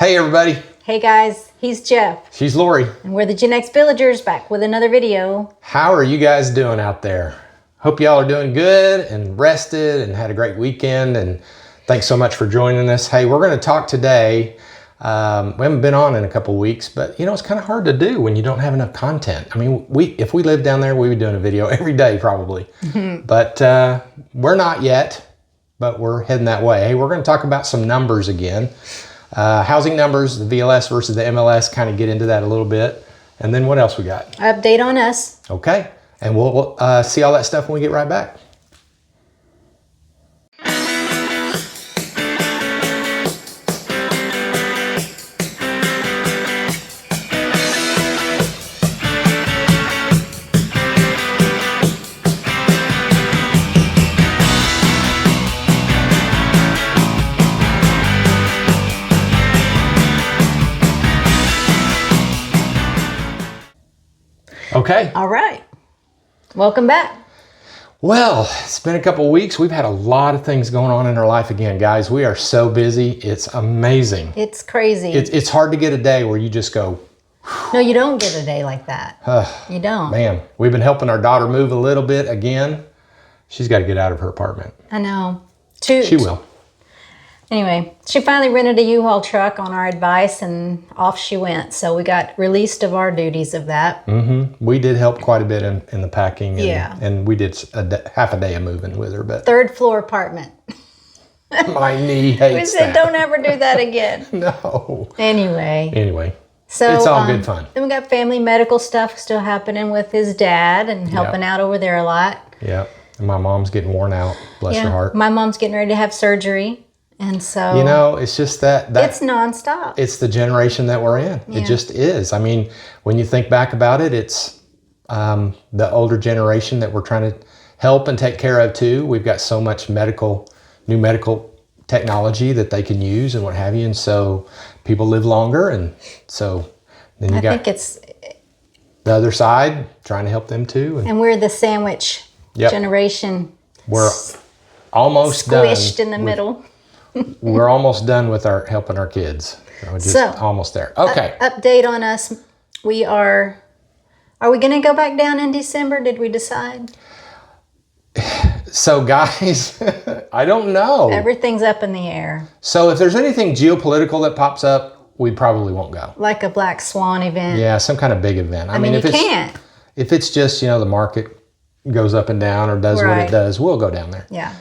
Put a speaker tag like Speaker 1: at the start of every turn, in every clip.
Speaker 1: Hey everybody.
Speaker 2: Hey guys, he's Jeff.
Speaker 1: She's Lori.
Speaker 2: And we're the Gen X Villagers back with another video.
Speaker 1: How are you guys doing out there? Hope y'all are doing good and rested and had a great weekend, and thanks so much for joining us. Hey, we're going to talk today. We haven't been on in a couple weeks, but you know, it's kind of hard to do when you don't have enough content. I mean, if we lived down there, we would be doing a video every day probably. But we're not yet, but we're heading that way. Hey, we're going to talk about some numbers again. Housing numbers, the VLS versus the MLS, kind of get into that a little bit. And then what else we got?
Speaker 2: Update on us.
Speaker 1: Okay. And we'll see all that stuff when we get right back. Okay.
Speaker 2: All right. Welcome back.
Speaker 1: Well, it's been a couple weeks. We've had a lot of things going on in our life again, guys. We are so busy. It's amazing.
Speaker 2: It's crazy.
Speaker 1: It's hard to get a day where you just go.
Speaker 2: No, you don't get a day like that. You don't.
Speaker 1: Man, we've been helping our daughter move a little bit again. She's got to get out of her apartment.
Speaker 2: I know. Toot.
Speaker 1: She will.
Speaker 2: Anyway, she finally rented a U-Haul truck on our advice, and off she went. So we got released of our duties of that.
Speaker 1: Mm-hmm. We did help quite a bit in the packing. And,
Speaker 2: yeah.
Speaker 1: And we did half a day of moving with her. But
Speaker 2: third floor apartment.
Speaker 1: My knee hates
Speaker 2: We said,
Speaker 1: that.
Speaker 2: don't ever do that again.
Speaker 1: No.
Speaker 2: Anyway. So
Speaker 1: it's all good fun.
Speaker 2: Then we got family medical stuff still happening with his dad and helping out over there a lot.
Speaker 1: Yeah. And my mom's getting worn out. Bless her heart.
Speaker 2: My mom's getting ready to have surgery. And so,
Speaker 1: you know, it's just that
Speaker 2: it's nonstop.
Speaker 1: It's the generation that we're in.
Speaker 2: Yeah.
Speaker 1: It just is. I mean, when you think back about it, it's the older generation that we're trying to help and take care of too. We've got so much new medical technology that they can use and what have you. And so people live longer. And so then I think it's the other side trying to help them too.
Speaker 2: And we're the sandwich generation.
Speaker 1: We're almost
Speaker 2: squished in the middle.
Speaker 1: We're almost done with helping our kids. So almost there. Okay.
Speaker 2: Update on us. Are we going to go back down in December? Did we decide?
Speaker 1: So guys, I don't know.
Speaker 2: Everything's up in the air.
Speaker 1: So if there's anything geopolitical that pops up, we probably won't go.
Speaker 2: Like a black swan event.
Speaker 1: Yeah, some kind of big event.
Speaker 2: I mean,
Speaker 1: if it's just, the market goes up and down or does what it does, we'll go down there.
Speaker 2: Yeah.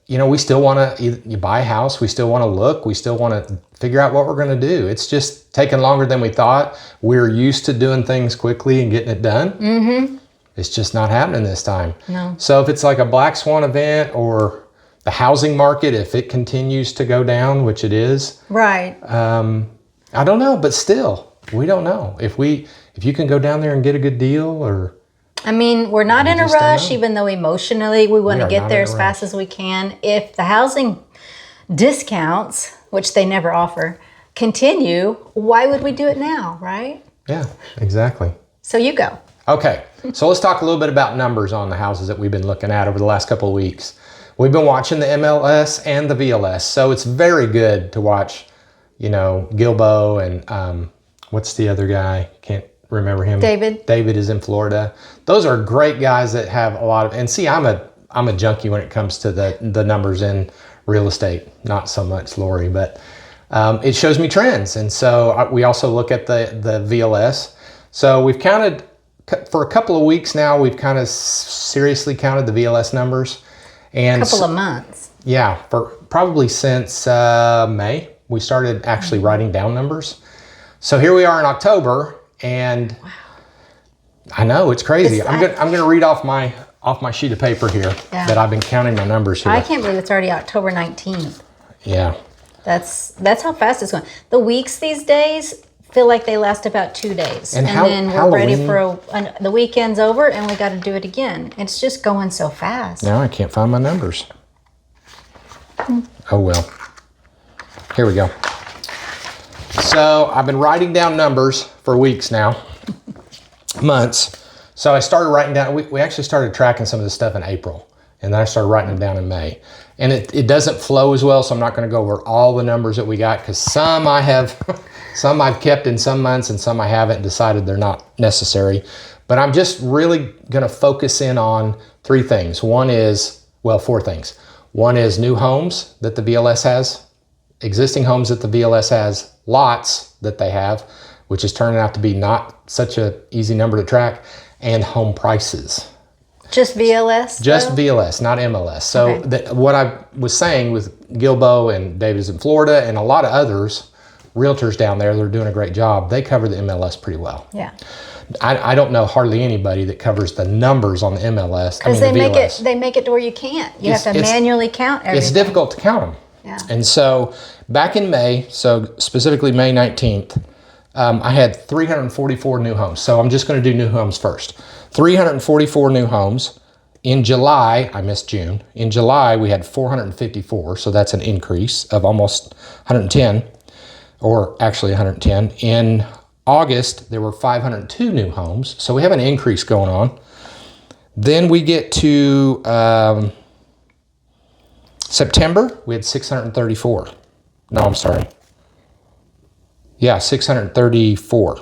Speaker 1: We still want to you buy a house. We still want to look. We still want to figure out what we're going to do. It's just taking longer than we thought. We're used to doing things quickly and getting it done. Mm-hmm. It's just not happening this time.
Speaker 2: No.
Speaker 1: So if it's like a black swan event or the housing market, if it continues to go down, which it is.
Speaker 2: Right.
Speaker 1: I don't know, but still, we don't know. If you can go down there and get a good deal or...
Speaker 2: I mean, we're not in a rush, even though emotionally we want to get there as fast as we can. If the housing discounts, which they never offer, continue, why would we do it now, right?
Speaker 1: Yeah, exactly.
Speaker 2: So you go.
Speaker 1: Okay, so let's talk a little bit about numbers on the houses that we've been looking at over the last couple of weeks. We've been watching the MLS and the VLS, so it's very good to watch, Gilbo and what's the other guy? Can't remember him. David is in Florida. Those are great guys that have a lot of, and see, I'm a junkie when it comes to the numbers in real estate, not so much Lori, but it shows me trends. And so we also look at the VLS. So we've counted, for a couple of weeks now, we've kind of seriously counted the VLS numbers. And
Speaker 2: a couple of months.
Speaker 1: Yeah, for probably since May, we started actually writing down numbers. So here we are in October. And wow. I know it's crazy. I'm gonna read off my sheet of paper here that I've been counting my numbers here.
Speaker 2: I can't believe it's already October 19th.
Speaker 1: Yeah.
Speaker 2: That's how fast it's going. The weeks these days feel like they last about 2 days, and then we're ready for the weekend's over, and we got to do it again. It's just going so fast.
Speaker 1: Now I can't find my numbers. Oh well. Here we go. So I've been writing down numbers for weeks now, months. So I started writing down, we actually started tracking some of this stuff in April, and then I started writing them down in May. And it doesn't flow as well, so I'm not going to go over all the numbers that we got, because some I've kept in some months and some I haven't, decided they're not necessary. But I'm just really going to focus in on four things. One is new homes that the VLS has, existing homes that the VLS has, lots that they have, which is turning out to be not such an easy number to track, and home prices.
Speaker 2: Just VLS?
Speaker 1: Just VLS, not MLS. So what I was saying with Gilbo and David's in Florida and a lot of others, realtors down there, they're doing a great job. They cover the MLS pretty well.
Speaker 2: Yeah.
Speaker 1: I don't know hardly anybody that covers the numbers on the MLS.
Speaker 2: Because they make it to where you can't. You have to manually count everything.
Speaker 1: It's difficult to count them.
Speaker 2: Yeah.
Speaker 1: And so back in May, so specifically May 19th, I had 344 new homes. So I'm just going to do new homes first. 344 new homes. In July, I missed June. In July, we had 454. So that's an increase of almost 110, or actually 110. In August, there were 502 new homes. So we have an increase going on. Then we get to September, we had 634. No, I'm sorry. Yeah, 634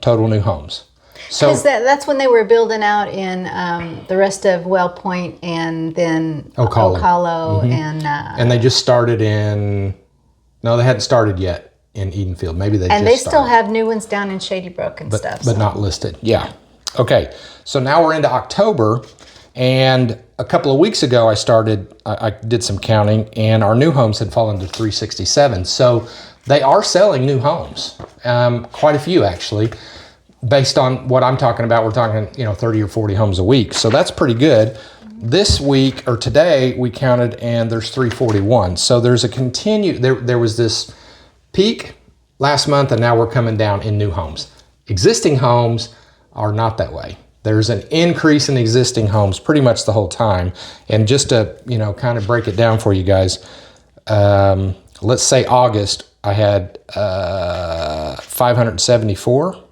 Speaker 1: total new homes. So
Speaker 2: that's when they were building out in the rest of Well Point and then Ocala
Speaker 1: and they just started in. No, they hadn't started yet in Edenfield. Maybe they.
Speaker 2: And
Speaker 1: just
Speaker 2: they still have new ones down in Shady Brook and stuff,
Speaker 1: but not listed. Yeah. Okay. So now we're into October, and a couple of weeks ago I did some counting, and our new homes had fallen to 367. So they are selling new homes, quite a few actually. Based on what I'm talking about, we're talking 30 or 40 homes a week. So that's pretty good. This week or today we counted, and there's 341. So there's a there was this peak last month, and now we're coming down in new homes. Existing homes are not that way. There's an increase in existing homes pretty much the whole time. And just to, kind of break it down for you guys, let's say August, I had 574.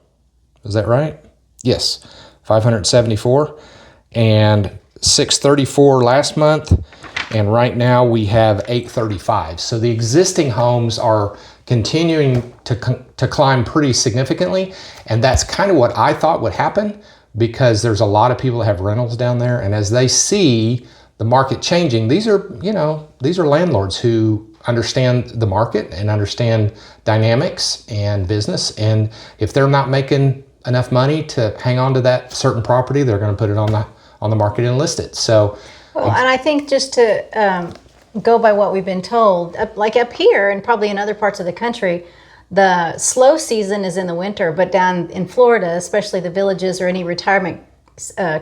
Speaker 1: Is that right? Yes, 574. And 634 last month. And right now we have 835. So the existing homes are continuing to climb pretty significantly. And that's kind of what I thought would happen, because there's a lot of people that have rentals down there. And as they see the market changing, these are landlords who understand the market and understand dynamics and business. And if they're not making enough money to hang on to that certain property, they're going to put it on the market and list it. So,
Speaker 2: and I think just to go by what we've been told, like up here and probably in other parts of the country, the slow season is in the winter, but down in Florida, especially the villages or any retirement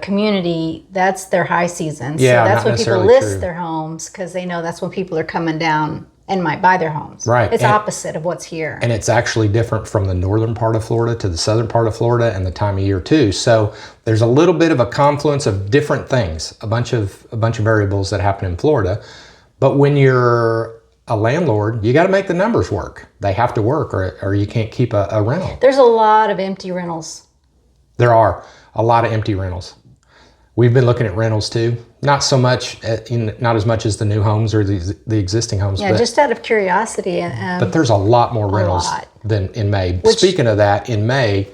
Speaker 2: community, that's their high season.
Speaker 1: Yeah,
Speaker 2: so that's when people list
Speaker 1: true.
Speaker 2: their homes, because they know that's when people are coming down and might buy their homes.
Speaker 1: Right.
Speaker 2: It's opposite of what's here.
Speaker 1: And it's actually different from the northern part of Florida to the southern part of Florida and the time of year too. So there's a little bit of a confluence of different things, a bunch of variables that happen in Florida. But when you're a landlord, you got to make the numbers work. They have to work, or you can't keep a rental.
Speaker 2: There's a lot of empty rentals.
Speaker 1: There are a lot of empty rentals. We've been looking at rentals too. Not so much, not as much as the new homes or the existing homes.
Speaker 2: Yeah, just out of curiosity.
Speaker 1: But there's a lot more rentals than in May. Speaking of that, in May,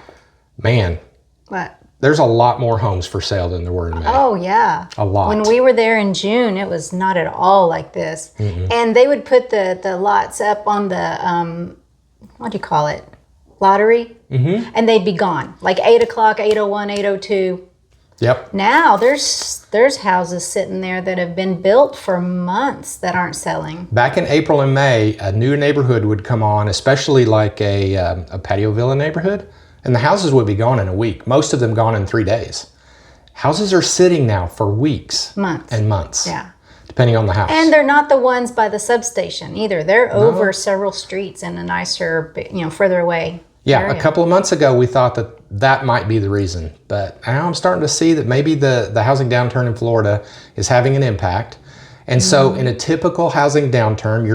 Speaker 1: man,
Speaker 2: what?
Speaker 1: There's a lot more homes for sale than there were in May.
Speaker 2: Oh, yeah.
Speaker 1: A lot.
Speaker 2: When we were there in June, it was not at all like this. Mm-hmm. And they would put the lots up on the, what do you call it? Lottery. Mm-hmm. And they'd be gone. Like 8 o'clock, 8:01, 8:02.
Speaker 1: Yep.
Speaker 2: Now there's houses sitting there that have been built for months that aren't selling.
Speaker 1: Back in April and May, a new neighborhood would come on, especially like a patio villa neighborhood, and the houses would be gone in a week. Most of them gone in 3 days. Houses are sitting now for weeks.
Speaker 2: Months.
Speaker 1: And months.
Speaker 2: Yeah.
Speaker 1: Depending on the house.
Speaker 2: And they're not the ones by the substation either. They're over several streets in a nicer, further away.
Speaker 1: Yeah,
Speaker 2: area.
Speaker 1: A couple of months ago, we thought that might be the reason. But now I'm starting to see that maybe the housing downturn in Florida is having an impact. And so in a typical housing downturn,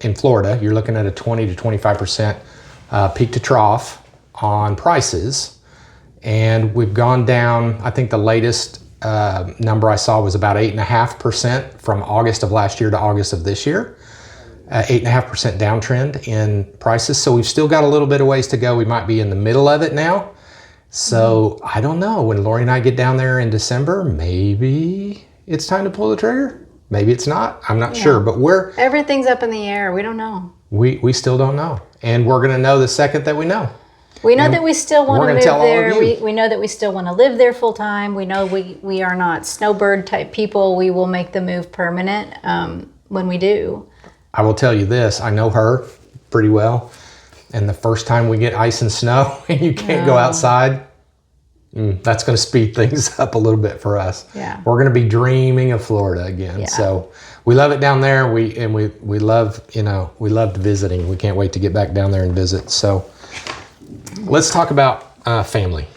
Speaker 1: in Florida, you're looking at a 20 to 25% peak to trough on prices. And we've gone down, I think the latest number I saw was about 8.5% from August of last year to August of this year. 8.5% downtrend in prices. So we've still got a little bit of ways to go. We might be in the middle of it now. So I don't know. When Lori and I get down there in December, maybe it's time to pull the trigger. Maybe it's not. I'm not sure. But
Speaker 2: everything's up in the air. We don't know.
Speaker 1: We still don't know. And we're going to know the second that we know.
Speaker 2: We know that we still want to move there. We know that we still want to live there full time. We know we are not snowbird type people. We will make the move permanent when we do.
Speaker 1: I will tell you this. I know her pretty well. And the first time we get ice and snow and you can't go outside, that's going to speed things up a little bit for us.
Speaker 2: Yeah.
Speaker 1: We're going to be dreaming of Florida again.
Speaker 2: Yeah.
Speaker 1: So we love it down there. We love, we loved visiting. We can't wait to get back down there and visit. So let's talk about family.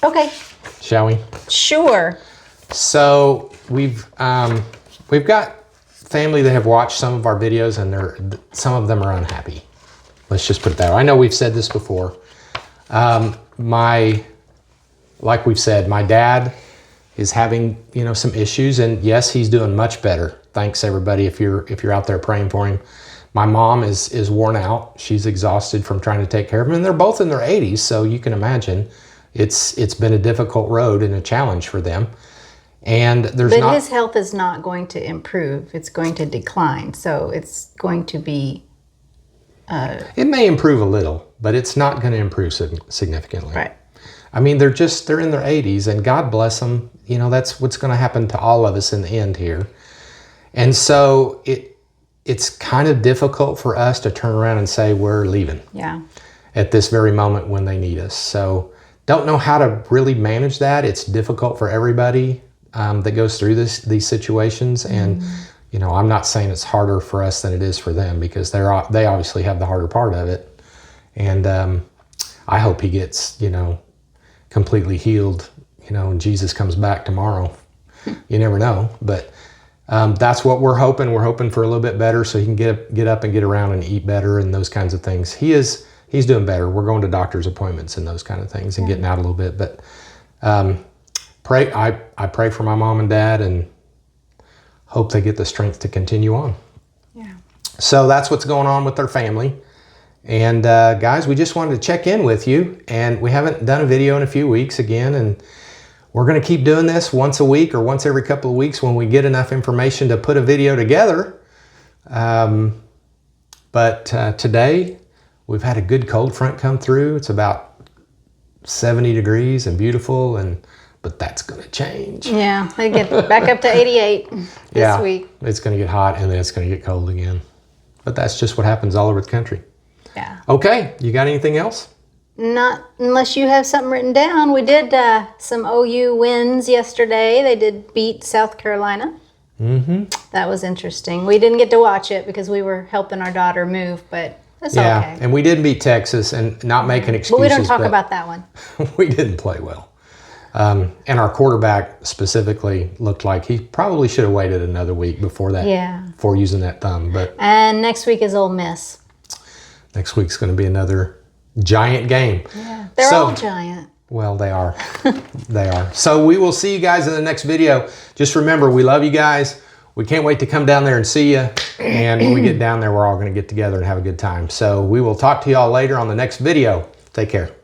Speaker 2: Okay.
Speaker 1: Shall we?
Speaker 2: Sure.
Speaker 1: So we've got family that have watched some of our videos, and some of them are unhappy. Let's just put it that way. I know we've said this before. Like we've said, my dad is having some issues, and yes, he's doing much better. Thanks everybody if you're out there praying for him. My mom is worn out. She's exhausted from trying to take care of him, and they're both in their 80s, so you can imagine it's been a difficult road and a challenge for them. And
Speaker 2: but his health is not going to improve. It's going to decline. So it's going to be.
Speaker 1: It may improve a little, but it's not going to improve significantly.
Speaker 2: Right.
Speaker 1: I mean, they're in their 80s, and God bless them. That's what's going to happen to all of us in the end here. And so it's kind of difficult for us to turn around and say we're leaving.
Speaker 2: Yeah.
Speaker 1: At this very moment when they need us. So don't know how to really manage that. It's difficult for everybody that goes through these situations. And, I'm not saying it's harder for us than it is for them, because they obviously have the harder part of it. And I hope he gets, completely healed, and Jesus comes back tomorrow. You never know. But that's what we're hoping. We're hoping for a little bit better so he can get up and get around and eat better and those kinds of things. He's doing better. We're going to doctor's appointments and those kind of things and getting out a little bit. But I pray for my mom and dad and hope they get the strength to continue on.
Speaker 2: Yeah.
Speaker 1: So that's what's going on with their family. And guys, we just wanted to check in with you. And we haven't done a video in a few weeks again. And we're going to keep doing this once a week or once every couple of weeks when we get enough information to put a video together. But today, we've had a good cold front come through. It's about 70 degrees and beautiful, but that's going to change.
Speaker 2: Yeah, they get back up to 88 this week.
Speaker 1: It's going to get hot, and then it's going to get cold again. But that's just what happens all over the country.
Speaker 2: Yeah.
Speaker 1: Okay, you got anything else?
Speaker 2: Not unless you have something written down. We did some OU wins yesterday. They did beat South Carolina. Mm-hmm. That was interesting. We didn't get to watch it because we were helping our daughter move, but it's okay.
Speaker 1: Yeah, and we did beat Texas, and not making excuses.
Speaker 2: But we don't talk about that one.
Speaker 1: We didn't play well. And our quarterback specifically looked like he probably should have waited another week before using that thumb.
Speaker 2: And next week is Ole Miss.
Speaker 1: Next week's going to be another giant game.
Speaker 2: Yeah, they're all giant.
Speaker 1: Well, they are. They are. So we will see you guys in the next video. Just remember, we love you guys. We can't wait to come down there and see you. And when we get down there, we're all going to get together and have a good time. So we will talk to y'all later on the next video. Take care.